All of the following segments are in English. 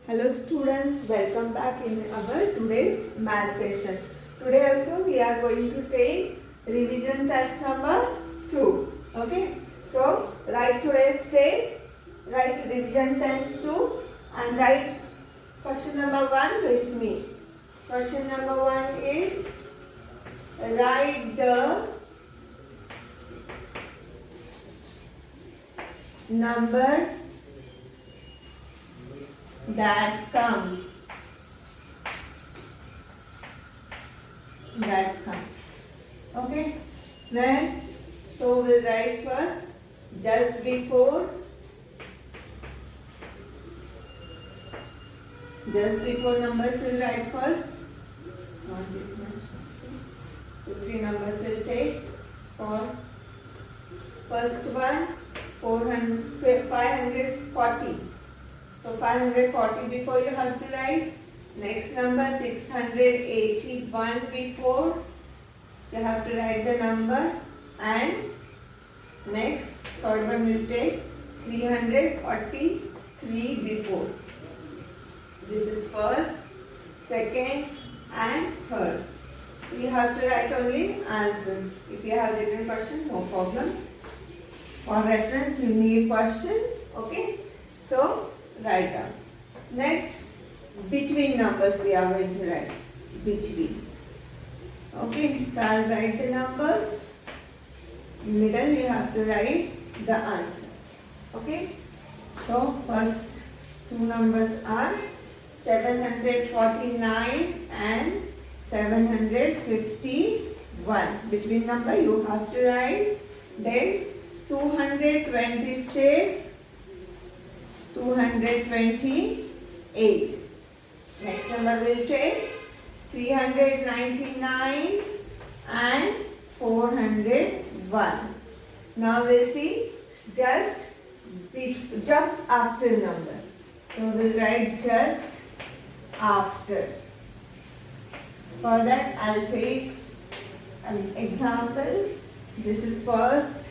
Hello students, welcome back in our today's math session. Today also we are going to take revision test number 2. Okay, so write today's date, write revision test 2 and write question number 1 with me. Question number 1 is write the number that comes. Okay, then so we'll write first just before numbers we'll write first, not this much. 3 numbers we'll take for first one 540. So 540 before you have to write. Next number 681 before you have to write the number, and next third one will take 343 before. This is first, second and third. You have to write only answer. If you have written question, no problem. For reference you need question. Okay, so write down. Next, between numbers we are going to write. Between. Okay, so I'll write the numbers. Middle you have to write the answer. Okay, so first two numbers are 749 and 751. Between number you have to write. Then 226, 228. Next number will take 399 and 401. Now we'll see just after number. So we'll write just after. For that I'll take an example. This is first,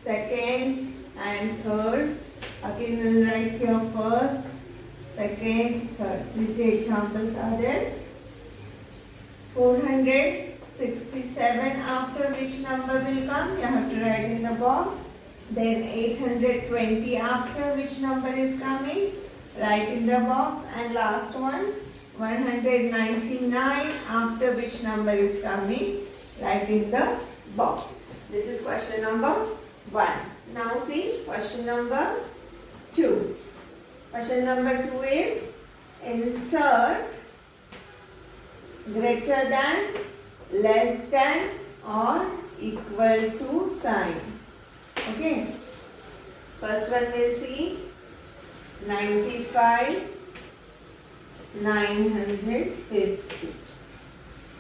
second and third. Again we'll write here first, second, third. These examples are there. 467 after which number will come? You have to write in the box. Then 820 after which number is coming? Write in the box. And last one 199 after which number is coming? Write in the box. This is question number 1. Now see question number 2. Question number 2 is insert greater than, less than or equal to sign. Okay. First one we'll see 95, 950.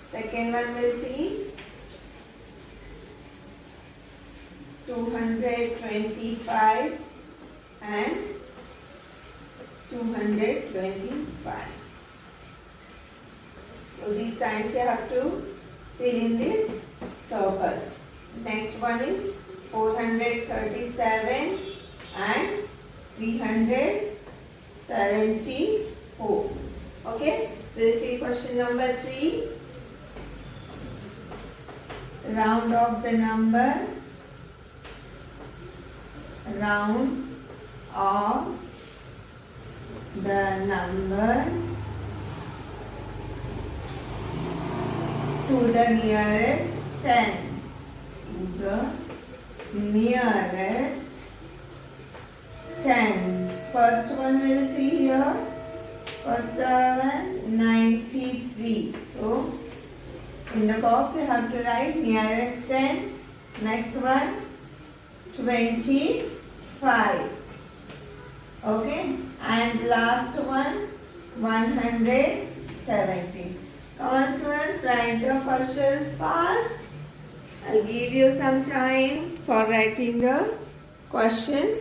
Second one we'll see 225 and 225. So these signs you have to fill in these circles. Next one is 437 and 374. Okay, we'll see question number 3. Round off the number. Round off the number to the nearest 10. The nearest 10. First one we'll see here. First one 93. So in the box you have to write nearest 10. Next one 25. Okay, and last one 170. Come on students, write the questions fast. I'll give you some time for writing the question.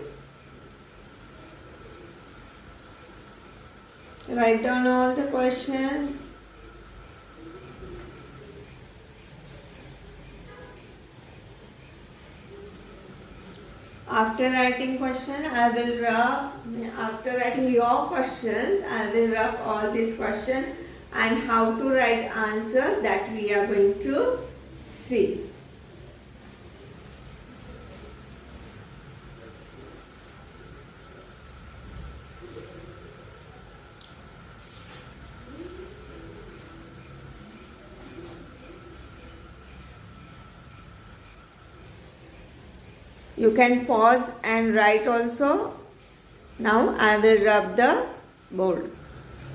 Write down all the questions. After writing question, after writing your questions, I will rub all these questions and how to write answer that we are going to see. You can pause and write also. Now I will rub the board.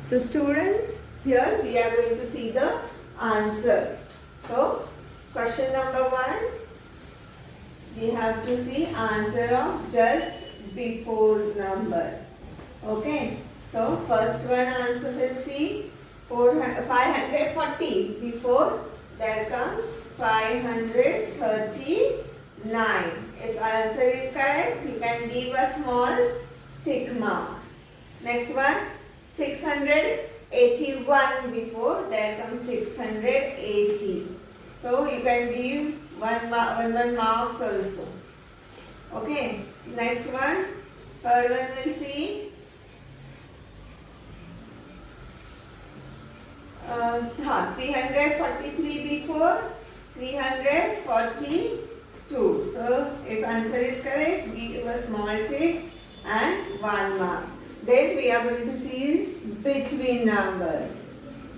So students, here we are going to see the answers. So question number 1, we have to see answer of just before number. Okay. So first one answer will see 540. Before there comes 539. If answer is correct, you can give a small tick mark. Next one, 681. Before there comes 680. So you can give one marks also. Okay. Next one, third one will see 343 before 342. So if answer is correct, give a small tick and 1 mark. Then we are going to see between numbers.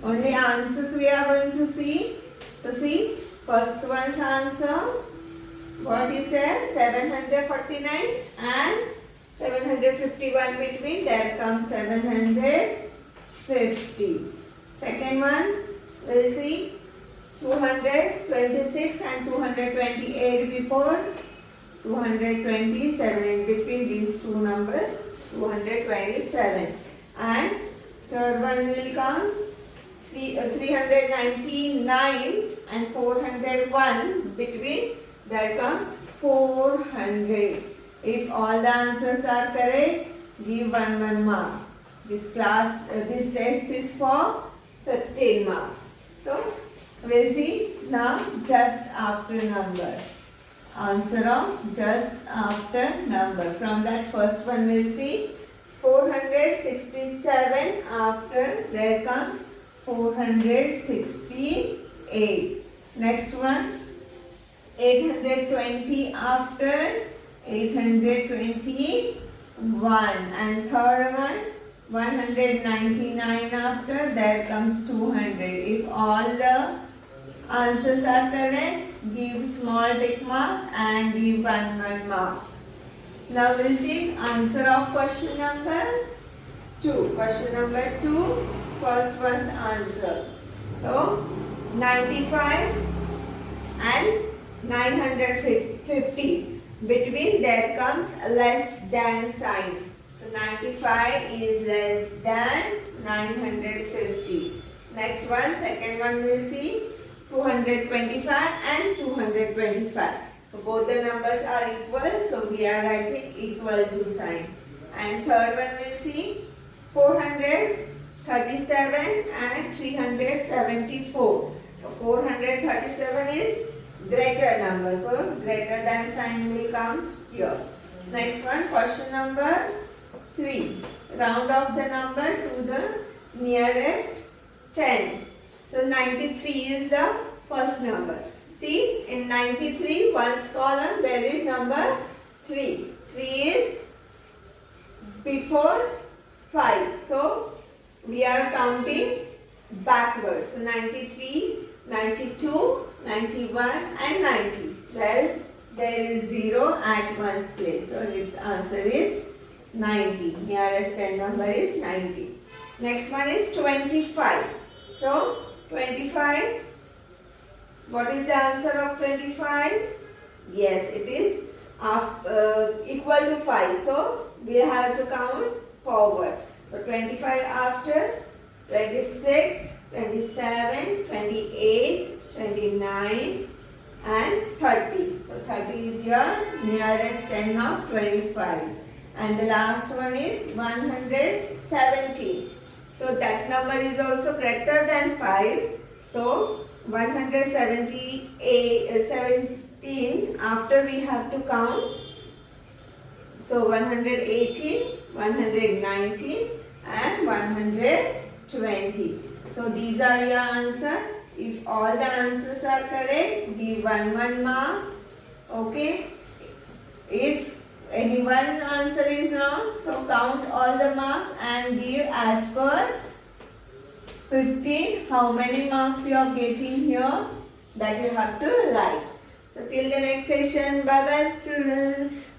Only answers we are going to see. So see, first one's answer. What is there? 749 and 751 between. There comes 750. Second one, we'll see 226 and 228 before, 227 in between these two numbers, 227. And third one will come 399 and 401 between, there comes 400. If all the answers are correct, give one mark. This test is for 15 marks. So we'll see now just after number. Answer of just after number. From that first one we'll see 467 after, there comes 468. Next one, 820 after, 821. And third one, 199 after, there comes 200. If all the answers are correct, give small tick mark and give one mark. Now we'll see answer of question number 2. Question number 2, first one's answer. So 95 and 950. Between there comes less than sign. So 95 is less than 950. Next one, second one we'll see 225 and 225. So both the numbers are equal, so we are writing equal to sign. And third one we'll see 437 and 374. So 437 is greater number, so greater than sign will come here. Next one, question number 3. Round off the number to the nearest 10. So 93 is the first number. See, in 93, one's column, there is number 3. 3 is before 5. So we are counting backwards. So 93, 92, 91 and 90. Well, there is 0 at one's place. So its answer is 90. Nearest 10 number is 90. Next one is 25. So 25. What is the answer of 25? Yes, it is equal to 5. So we have to count forward. So 25 after, 26, 27, 28, 29 and 30. So 30 is your nearest 10 of 25. And the last one is 170. So that number is also greater than 5. So 117 after we have to count So 118, 119 and 120. So these are your answer. If all the answers are correct, give 1 mark. Okay. If any one answer is wrong, so count all the marks and give as per 15 how many marks you are getting here, that you have to write. So till the next session, bye bye students.